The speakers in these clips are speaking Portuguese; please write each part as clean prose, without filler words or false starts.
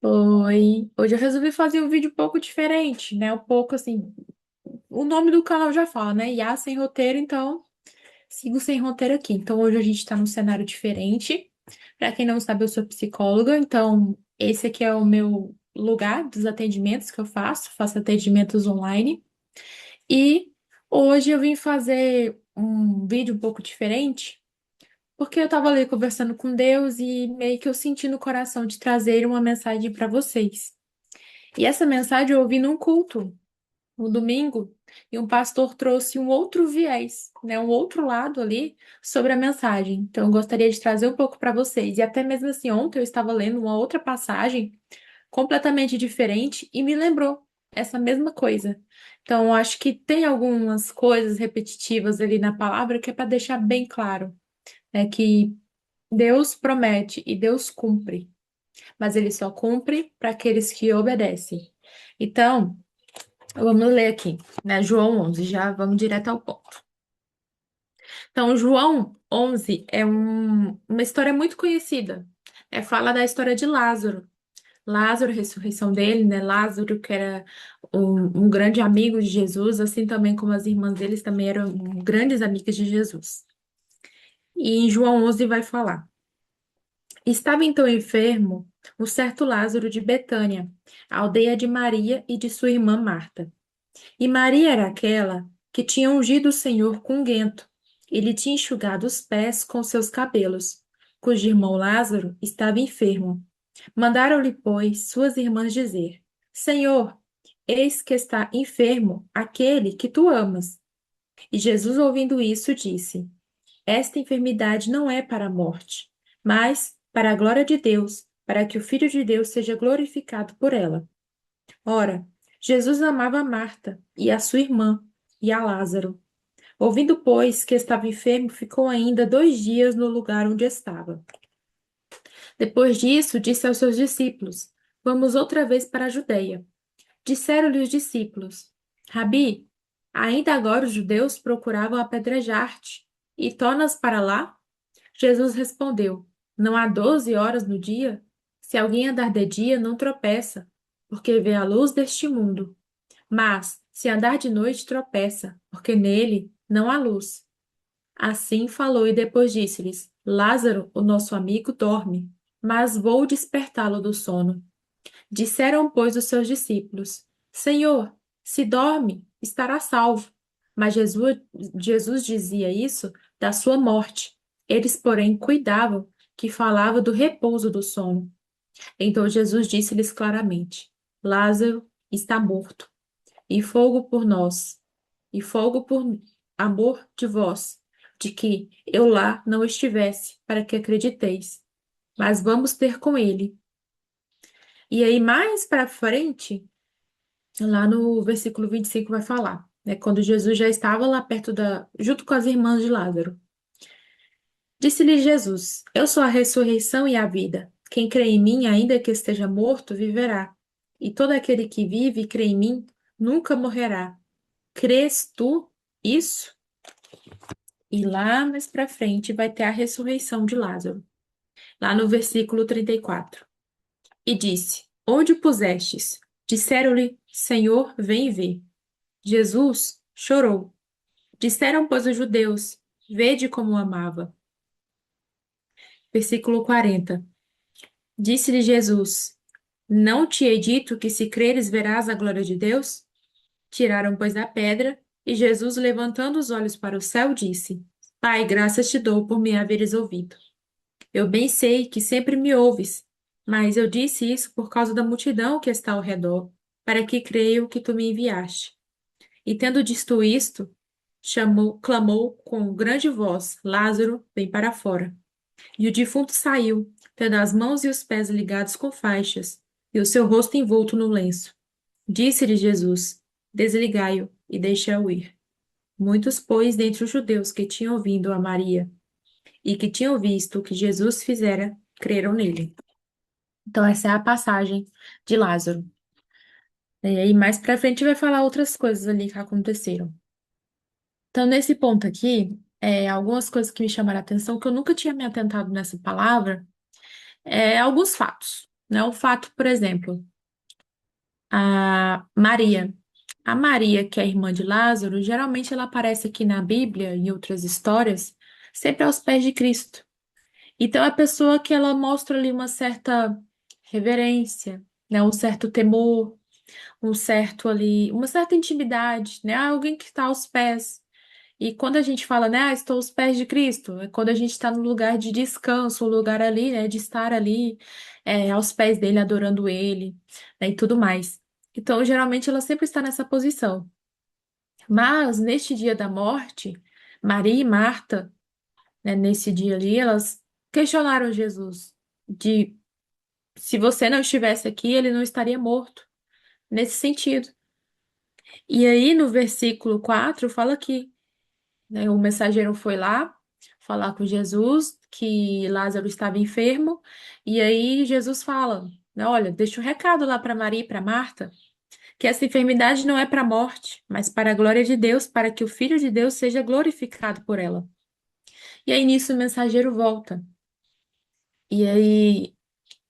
Oi, hoje eu resolvi fazer um vídeo um pouco diferente, né? Um pouco assim, o nome do canal já fala, né? Iá sem roteiro, então sigo sem roteiro aqui. Então hoje a gente tá num cenário diferente. Para quem não sabe, eu sou psicóloga, então esse aqui é o meu lugar dos atendimentos que eu faço atendimentos online. E hoje eu vim fazer um vídeo um pouco diferente, porque eu tava ali conversando com Deus e meio que eu senti no coração de trazer uma mensagem para vocês. E essa mensagem eu ouvi num culto, no domingo, e um pastor trouxe um outro viés, né, um outro lado ali sobre a mensagem. Então eu gostaria de trazer um pouco para vocês. E até mesmo assim, ontem eu estava lendo uma outra passagem completamente diferente e me lembrou essa mesma coisa. Então eu acho que tem algumas coisas repetitivas ali na palavra que é para deixar bem claro, né, que Deus promete e Deus cumpre, mas ele só cumpre para aqueles que obedecem. Então, vamos ler aqui, né? João 11, já vamos direto ao ponto. Então, João 11 é uma história muito conhecida. Fala da história de Lázaro. Lázaro, a ressurreição dele, né? Lázaro, que era um grande amigo de Jesus, assim também como as irmãs deles também eram grandes amigas de Jesus. E em João 11 vai falar: Estava então enfermo um certo Lázaro de Betânia, a aldeia de Maria e de sua irmã Marta. E Maria era aquela que tinha ungido o Senhor com unguento e lhe tinha enxugado os pés com seus cabelos, cujo irmão Lázaro estava enfermo. Mandaram-lhe, pois, suas irmãs dizer: Senhor, eis que está enfermo aquele que tu amas. E Jesus, ouvindo isso, disse: Esta enfermidade não é para a morte, mas para a glória de Deus, para que o Filho de Deus seja glorificado por ela. Ora, Jesus amava Marta e a sua irmã e a Lázaro. Ouvindo, pois, que estava enfermo, ficou ainda 2 dias no lugar onde estava. Depois disso, disse aos seus discípulos: Vamos outra vez para a Judeia. Disseram-lhe os discípulos: Rabi, ainda agora os judeus procuravam apedrejar-te, e tornas para lá? Jesus respondeu: Não há 12 horas no dia? Se alguém andar de dia, não tropeça, porque vê a luz deste mundo. Mas, se andar de noite, tropeça, porque nele não há luz. Assim falou e depois disse-lhes: Lázaro, o nosso amigo, dorme, mas vou despertá-lo do sono. Disseram, pois, os seus discípulos: Senhor, se dorme, estará salvo. Mas Jesus dizia isso da sua morte. Eles, porém, cuidavam que falava do repouso do sono. Então Jesus disse-lhes claramente: Lázaro está morto, e fogo por nós, e fogo por amor de vós, de que eu lá não estivesse, para que acrediteis. Mas vamos ter com ele. E aí, mais para frente, lá no versículo 25 vai falar, né? Quando Jesus já estava lá perto junto com as irmãs de Lázaro. Disse-lhe Jesus: Eu sou a ressurreição e a vida. Quem crê em mim, ainda que esteja morto, viverá. E todo aquele que vive e crê em mim, nunca morrerá. Crês tu isso? E lá mais para frente vai ter a ressurreição de Lázaro. Lá no versículo 34. E disse: Onde o pusestes? Disseram-lhe: Senhor, vem e vê. Jesus chorou. Disseram, pois, os judeus: Vede como o amava. Versículo 40. Disse-lhe Jesus: Não te hei dito que se creres verás a glória de Deus? Tiraram, pois, a pedra, e Jesus, levantando os olhos para o céu, disse: Pai, graças te dou por me haveres ouvido. Eu bem sei que sempre me ouves, mas eu disse isso por causa da multidão que está ao redor, para que creiam que tu me enviaste. E tendo dito isto, clamou com grande voz: Lázaro, vem para fora. E o defunto saiu, tendo as mãos e os pés ligados com faixas, e o seu rosto envolto no lenço. Disse-lhe Jesus: Desligai-o e deixa-o ir. Muitos, pois, dentre os judeus que tinham ouvido a Maria e que tinham visto o que Jesus fizera, creram nele. Então, essa é a passagem de Lázaro. E aí, mais pra frente, vai falar outras coisas ali que aconteceram. Então, nesse ponto aqui, algumas coisas que me chamaram a atenção, que eu nunca tinha me atentado nessa palavra, alguns fatos. Né? O fato, por exemplo, a Maria. A Maria, que é a irmã de Lázaro, geralmente ela aparece aqui na Bíblia e em outras histórias, sempre aos pés de Cristo. Então, é a pessoa que ela mostra ali uma certa reverência, né? Um certo temor, um certo ali, uma certa intimidade, né? Alguém que está aos pés. E quando a gente fala, né, estou aos pés de Cristo, é quando a gente está no lugar de descanso, um lugar ali, né, de estar ali, aos pés dele, adorando ele, né, e tudo mais. Então, geralmente, ela sempre está nessa posição. Mas, neste dia da morte, Maria e Marta, né, nesse dia ali, elas questionaram Jesus de se você não estivesse aqui, ele não estaria morto, nesse sentido. E aí, no versículo 4 fala que, né, o mensageiro foi lá falar com Jesus que Lázaro estava enfermo, e aí Jesus fala, né, olha, deixa um recado lá para Maria e para Marta, que essa enfermidade não é para a morte, mas para a glória de Deus, para que o Filho de Deus seja glorificado por ela. E aí nisso o mensageiro volta. E aí,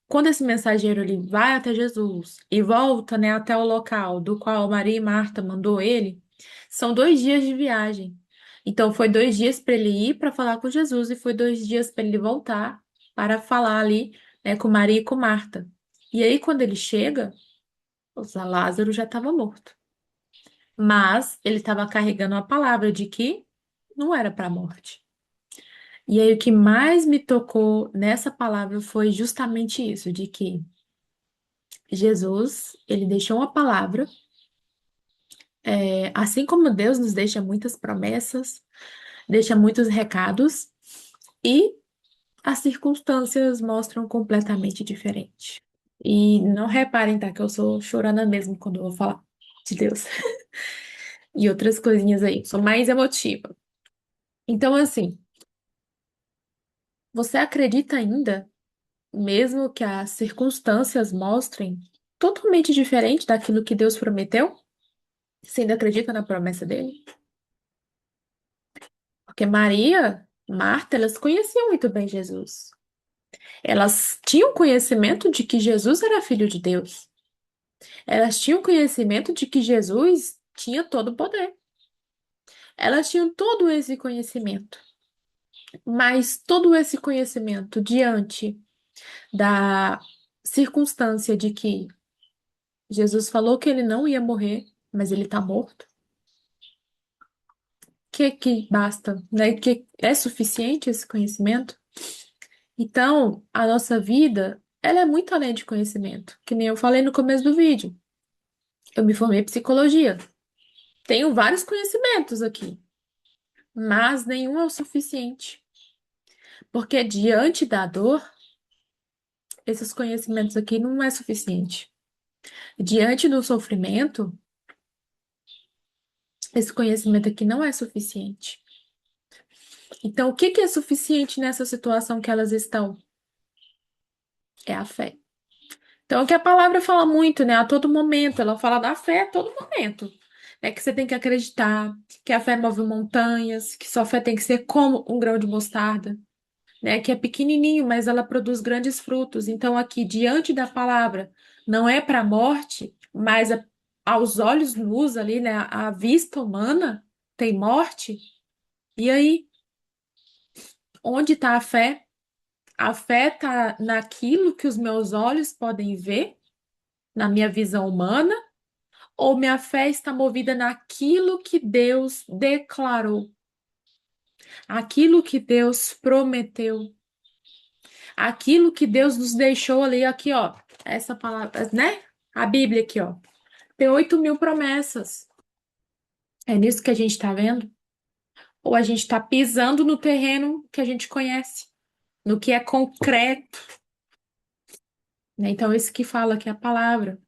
quando esse mensageiro ele vai até Jesus e volta, né, até o local do qual Maria e Marta mandou ele, são 2 dias de viagem. Então, foi 2 dias para ele ir para falar com Jesus e foi 2 dias para ele voltar para falar ali, né, com Maria e com Marta. E aí, quando ele chega, o Lázaro já estava morto. Mas ele estava carregando a palavra de que não era para a morte. E aí, o que mais me tocou nessa palavra foi justamente isso, de que Jesus, ele deixou uma palavra, assim como Deus nos deixa muitas promessas, deixa muitos recados, e as circunstâncias mostram completamente diferente. E não reparem, tá, que eu sou chorona mesmo quando eu vou falar de Deus e outras coisinhas aí, sou mais emotiva. Então, assim, você acredita ainda, mesmo que as circunstâncias mostrem totalmente diferente daquilo que Deus prometeu? Você ainda acredita na promessa dele? Porque Maria, Marta, elas conheciam muito bem Jesus. Elas tinham conhecimento de que Jesus era filho de Deus. Elas tinham conhecimento de que Jesus tinha todo o poder. Elas tinham todo esse conhecimento. Mas todo esse conhecimento diante da circunstância de que Jesus falou que ele não ia morrer, mas ele está morto. Que basta, né? Que é suficiente esse conhecimento? Então, a nossa vida, ela é muito além de conhecimento. Que nem eu falei no começo do vídeo. Eu me formei em psicologia. Tenho vários conhecimentos aqui, mas nenhum é o suficiente. Porque diante da dor, esses conhecimentos aqui não é suficiente. Diante do sofrimento, esse conhecimento aqui não é suficiente. Então, o que que é suficiente nessa situação que elas estão? É a fé. Então, o que a palavra fala muito, né? A todo momento, ela fala da fé a todo momento. É que você tem que acreditar, que a fé move montanhas, que sua fé tem que ser como um grão de mostarda, né? Que é pequenininho, mas ela produz grandes frutos. Então, aqui, diante da palavra, não é para a morte, mas aos olhos nus ali, né? A vista humana tem morte. E aí, onde está a fé? A fé está naquilo que os meus olhos podem ver, na minha visão humana, ou minha fé está movida naquilo que Deus declarou, aquilo que Deus prometeu, aquilo que Deus nos deixou ali, aqui, ó, essa palavra, né? A Bíblia aqui, ó, tem 8.000 promessas. É nisso que a gente está vendo? Ou a gente está pisando no terreno que a gente conhece, no que é concreto, né? Então, isso que fala aqui é a palavra.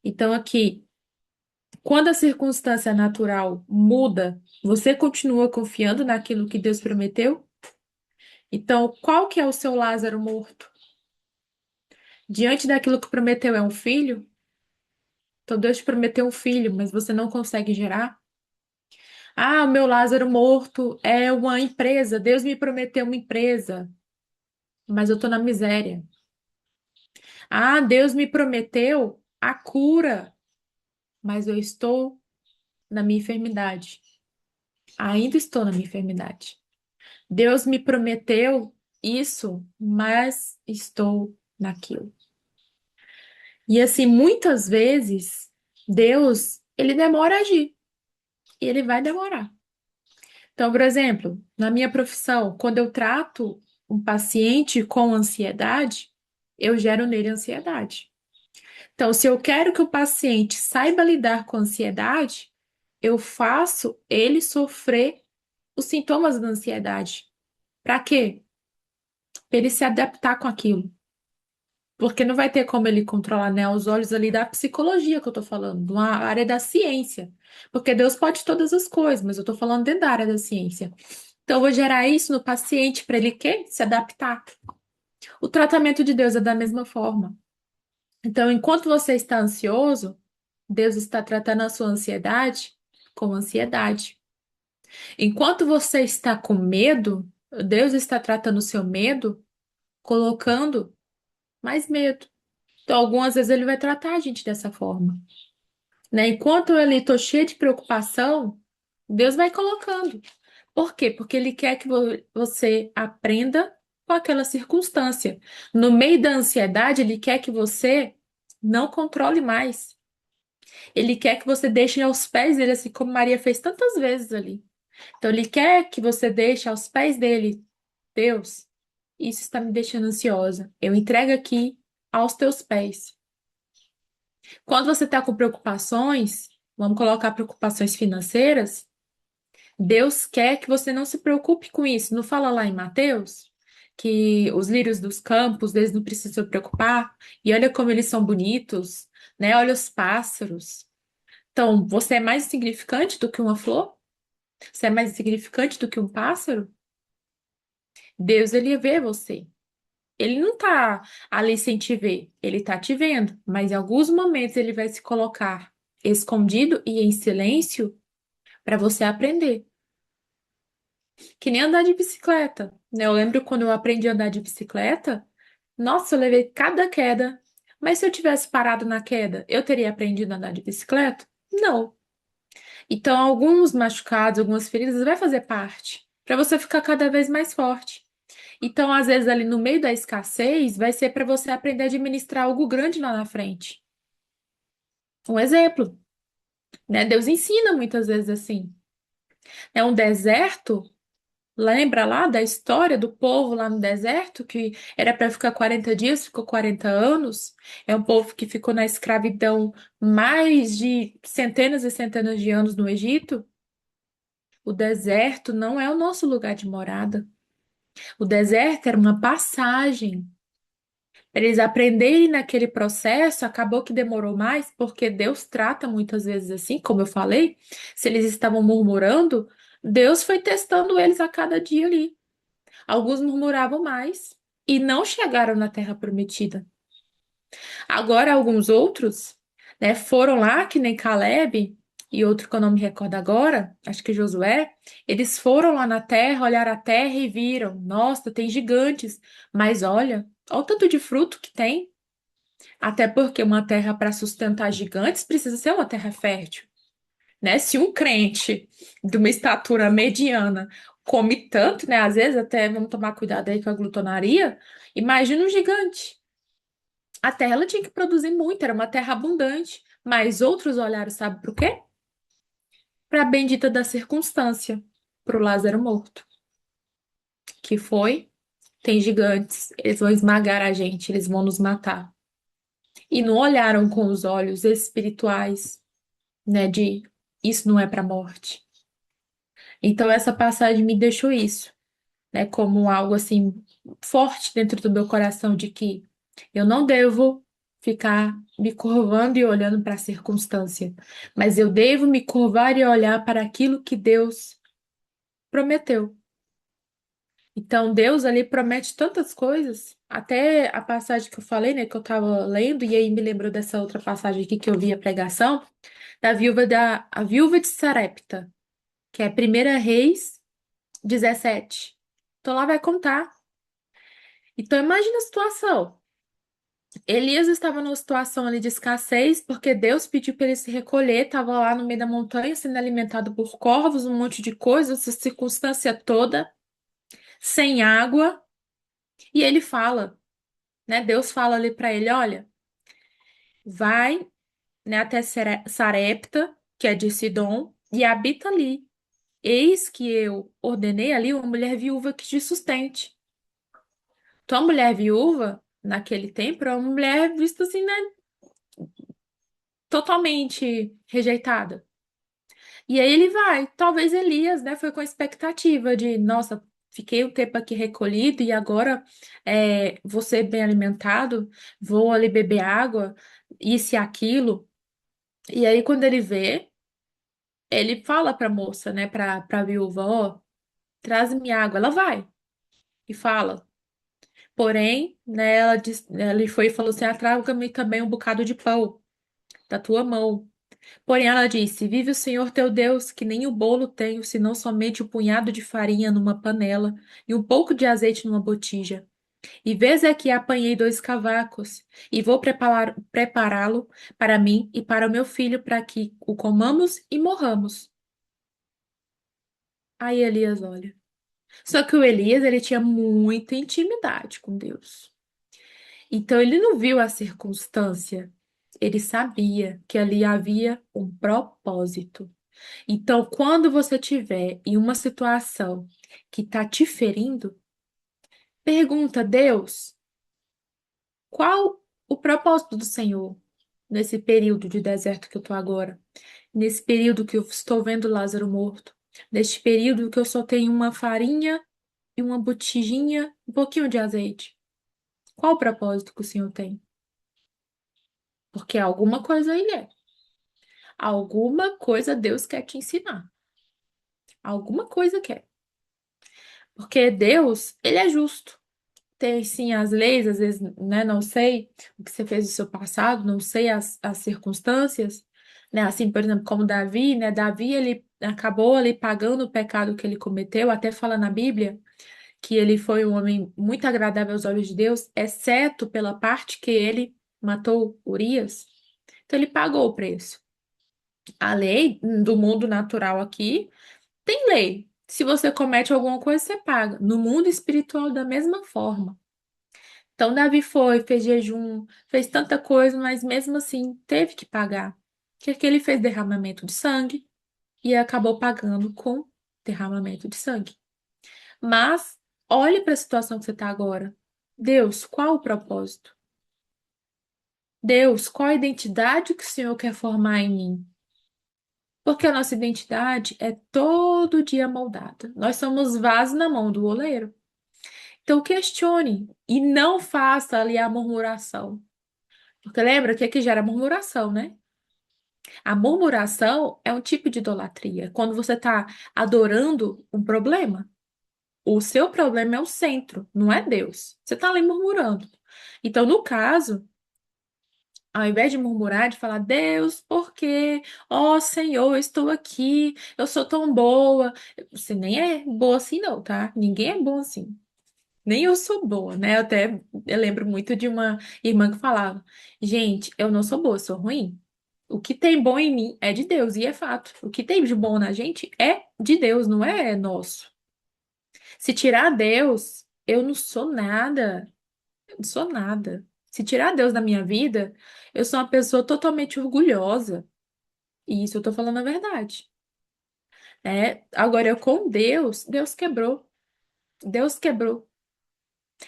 Então, aqui, quando a circunstância natural muda, você continua confiando naquilo que Deus prometeu? Então, qual que é o seu Lázaro morto? Diante daquilo que prometeu é um filho? Então, Deus te prometeu um filho, mas você não consegue gerar? Ah, o meu Lázaro morto é uma empresa. Deus me prometeu uma empresa, mas eu tô na miséria. Ah, Deus me prometeu a cura, mas eu estou na minha enfermidade. Ainda estou na minha enfermidade. Deus me prometeu isso, mas estou naquilo. E assim, muitas vezes, Deus, ele demora a agir. E ele vai demorar. Então, por exemplo, na minha profissão, quando eu trato um paciente com ansiedade, eu gero nele ansiedade. Então, se eu quero que o paciente saiba lidar com ansiedade, eu faço ele sofrer os sintomas da ansiedade. Para quê? Para ele se adaptar com aquilo. Porque não vai ter como ele controlar, né, os olhos ali da psicologia que eu tô falando, de uma área da ciência. Porque Deus pode todas as coisas, mas eu tô falando dentro da área da ciência. Então, eu vou gerar isso no paciente para ele quê? Se adaptar. O tratamento de Deus é da mesma forma. Então, enquanto você está ansioso, Deus está tratando a sua ansiedade com ansiedade. Enquanto você está com medo, Deus está tratando o seu medo colocando mais medo. Então, algumas vezes ele vai tratar a gente dessa forma, né? Enquanto eu ali estou cheia de preocupação, Deus vai colocando. Por quê? Porque ele quer que você aprenda com aquela circunstância. No meio da ansiedade, ele quer que você não controle mais. Ele quer que você deixe aos pés dele, assim como Maria fez tantas vezes ali. Então, ele quer que você deixe aos pés dele, Deus, isso está me deixando ansiosa. Eu entrego aqui aos teus pés. Quando você está com preocupações, vamos colocar preocupações financeiras, Deus quer que você não se preocupe com isso. Não fala lá em Mateus que os lírios dos campos, eles não precisam se preocupar, e olha como eles são bonitos, né? Olha os pássaros. Então, você é mais insignificante do que uma flor? Você é mais insignificante do que um pássaro? Deus, ele vê você. Ele não tá ali sem te ver, ele tá te vendo, mas em alguns momentos ele vai se colocar escondido e em silêncio para você aprender. Que nem andar de bicicleta, né? Eu lembro quando eu aprendi a andar de bicicleta, nossa, eu levei cada queda. Mas se eu tivesse parado na queda, eu teria aprendido a andar de bicicleta? Não. Então, alguns machucados, algumas feridas vai fazer parte para você ficar cada vez mais forte. Então, às vezes, ali no meio da escassez, vai ser para você aprender a administrar algo grande lá na frente. Um exemplo, né? Deus ensina muitas vezes assim. É um deserto. Lembra lá da história do povo lá no deserto, que era para ficar 40 dias, ficou 40 anos? É um povo que ficou na escravidão mais de centenas e centenas de anos no Egito. O deserto não é o nosso lugar de morada. O deserto era uma passagem. Para eles aprenderem naquele processo, acabou que demorou mais, porque Deus trata muitas vezes assim, como eu falei, se eles estavam murmurando, Deus foi testando eles a cada dia ali. Alguns murmuravam mais e não chegaram na terra prometida. Agora, alguns outros, né, foram lá, que nem Caleb e outro que eu não me recordo agora, acho que Josué, eles foram lá na terra, olharam a terra e viram, nossa, tem gigantes, mas olha o tanto de fruto que tem. Até porque uma terra para sustentar gigantes precisa ser uma terra fértil, né? Se um crente de uma estatura mediana come tanto, né? Às vezes até vamos tomar cuidado aí com a glutonaria. Imagina um gigante. A terra ela tinha que produzir muito, era uma terra abundante. Mas outros olharam, sabe para o quê? Para a bendita da circunstância, para o Lázaro morto, que foi, tem gigantes, eles vão esmagar a gente, eles vão nos matar. E não olharam com os olhos espirituais, né? De isso não é para morte. Então essa passagem me deixou isso, né? Como algo assim forte dentro do meu coração de que eu não devo ficar me curvando e olhando para a circunstância, mas eu devo me curvar e olhar para aquilo que Deus prometeu. Então Deus ali promete tantas coisas, até a passagem que eu falei, né, que eu estava lendo e aí me lembrou dessa outra passagem aqui que eu vi a pregação a viúva de Sarepta, que é Primeira Reis 17. Então lá vai contar. Então imagina a situação. Elias estava numa situação ali de escassez, porque Deus pediu para ele se recolher, estava lá no meio da montanha sendo alimentado por corvos, um monte de coisa, essa circunstância toda, sem água, e ele fala, né? Deus fala ali para ele, olha, vai, né, até Sarepta, que é de Sidom, e habita ali. Eis que eu ordenei ali uma mulher viúva que te sustente. Tua mulher viúva, naquele tempo, era uma mulher vista assim, né, totalmente rejeitada. E aí ele vai. Talvez Elias, né, foi com a expectativa de, nossa, fiquei um tempo aqui recolhido e agora vou ser bem alimentado, vou ali beber água, isso e aquilo. E aí, quando ele vê, ele fala pra moça, né, pra viúva, ó, traz-me água. Ela vai e fala. Porém, né, ele foi e falou assim, ah, traga-me também um bocado de pão da tua mão. Porém, ela disse: Vive o Senhor teu Deus, que nem o bolo tenho, senão somente um punhado de farinha numa panela e um pouco de azeite numa botija. E vês é que apanhei 2 cavacos, e vou prepará-lo para mim e para o meu filho, para que o comamos e morramos. Aí Elias olha. Só que o Elias, ele tinha muita intimidade com Deus. Então ele não viu a circunstância. Ele sabia que ali havia um propósito. Então, quando você estiver em uma situação que está te ferindo, pergunta, Deus, qual o propósito do Senhor nesse período de deserto que eu estou agora? Nesse período que eu estou vendo Lázaro morto? Neste período que eu só tenho uma farinha e uma botijinha, um pouquinho de azeite? Qual o propósito que o Senhor tem? Porque alguma coisa aí é. Alguma coisa Deus quer te ensinar. Alguma coisa quer. Porque Deus, ele é justo. Tem sim as leis, às vezes, né? Não sei o que você fez no seu passado, não sei as circunstâncias, né? Assim, por exemplo, como Davi, né? Davi, ele acabou ali pagando o pecado que ele cometeu, até fala na Bíblia que ele foi um homem muito agradável aos olhos de Deus, exceto pela parte que ele matou Urias. Então, ele pagou o preço. A lei do mundo natural aqui tem lei. Se você comete alguma coisa, você paga. No mundo espiritual, da mesma forma. Então, Davi foi, fez jejum, fez tanta coisa, mas mesmo assim teve que pagar. Porque ele fez derramamento de sangue e acabou pagando com derramamento de sangue. Mas olhe para a situação que você está agora. Deus, qual o propósito? Deus, qual a identidade que o Senhor quer formar em mim? Porque a nossa identidade é todo dia moldada. Nós somos vasos na mão do oleiro. Então questione e não faça ali a murmuração. Porque lembra que aqui gera murmuração, né? A murmuração é um tipo de idolatria. Quando você está adorando um problema, o seu problema é o centro, não é Deus. Você está ali murmurando. Então, no caso, ao invés de murmurar, de falar, Deus, por quê? Ó Senhor, eu estou aqui, eu sou tão boa. Você nem é boa assim, não, tá? Ninguém é bom assim. Nem eu sou boa, né? Eu lembro muito de uma irmã que falava: Gente, eu não sou boa, eu sou ruim. O que tem bom em mim é de Deus, e é fato. O que tem de bom na gente é de Deus, não é nosso. Se tirar Deus, eu não sou nada. Eu não sou nada. Se tirar Deus da minha vida, eu sou uma pessoa totalmente orgulhosa. E isso eu tô falando a verdade. Agora, eu com Deus, Deus quebrou. Deus quebrou.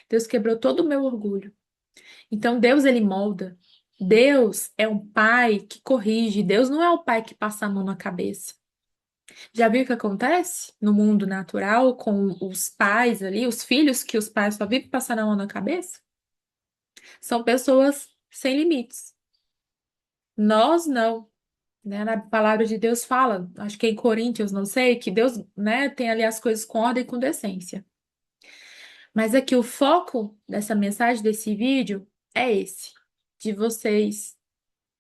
Deus quebrou todo o meu orgulho. Então, Deus, ele molda. Deus é um pai que corrige. Deus não é o pai que passa a mão na cabeça. Já viu o que acontece no mundo natural com os pais ali, os filhos que os pais só vivem passando a mão na cabeça? São pessoas sem limites. Nós não, né? Na palavra de Deus fala, acho que é em Coríntios, não sei, que Deus, né, tem ali as coisas com ordem e com decência. Mas aqui o foco dessa mensagem, desse vídeo, é esse, de vocês.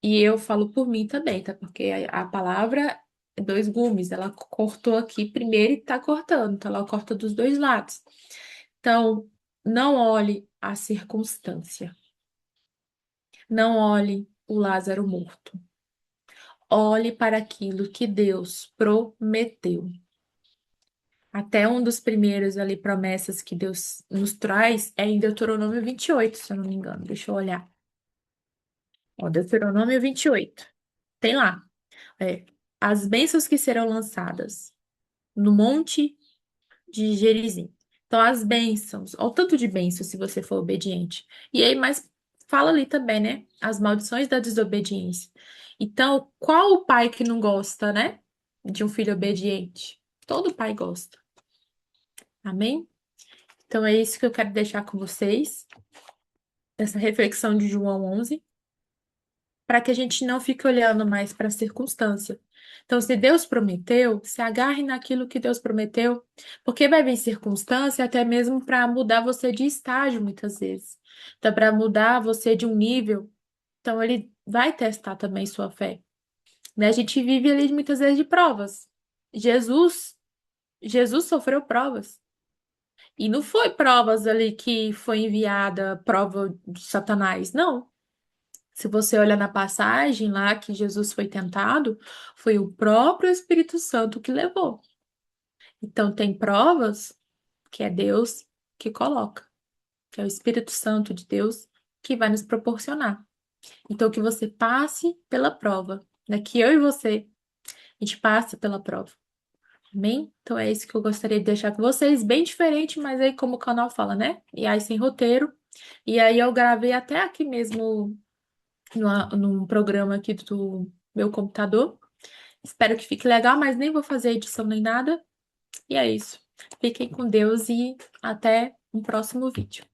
E eu falo por mim também, tá? Porque a palavra é 2 gumes. Ela cortou aqui primeiro e tá cortando. Então, ela corta dos dois lados. Então, não olhe a circunstância. Não olhe o Lázaro morto. Olhe para aquilo que Deus prometeu. Até um dos primeiros ali promessas que Deus nos traz é em Deuteronômio 28, se eu não me engano. Deixa eu olhar. Ó, Deuteronômio 28. Tem lá. É, as bênçãos que serão lançadas no monte de Gerizim. Então, as bênçãos, ó, o tanto de bênçãos se você for obediente. E aí, mas fala ali também, né? As maldições da desobediência. Então, qual o pai que não gosta, né? De um filho obediente? Todo pai gosta. Amém? Então, é isso que eu quero deixar com vocês, essa reflexão de João 11, para que a gente não fique olhando mais para a circunstância. Então, se Deus prometeu, se agarre naquilo que Deus prometeu, porque vai vir circunstância até mesmo para mudar você de estágio, muitas vezes. Então, para mudar você de um nível, então ele vai testar também sua fé. Né? A gente vive ali muitas vezes de provas. Jesus, Jesus sofreu provas. E não foi provas ali que foi enviada prova de Satanás, não. Se você olha na passagem lá que Jesus foi tentado, foi o próprio Espírito Santo que levou. Então, tem provas que é Deus que coloca, que é o Espírito Santo de Deus que vai nos proporcionar. Então, que você passe pela prova, né? Que eu e você, a gente passe pela prova. Amém? Então, é isso que eu gostaria de deixar com vocês, bem diferente, mas aí, como o canal fala, né? E aí, sem roteiro. E aí, eu gravei até aqui mesmo num programa aqui do meu computador. Espero que fique legal, mas nem vou fazer edição nem nada. E é isso. Fiquem com Deus e até um próximo vídeo.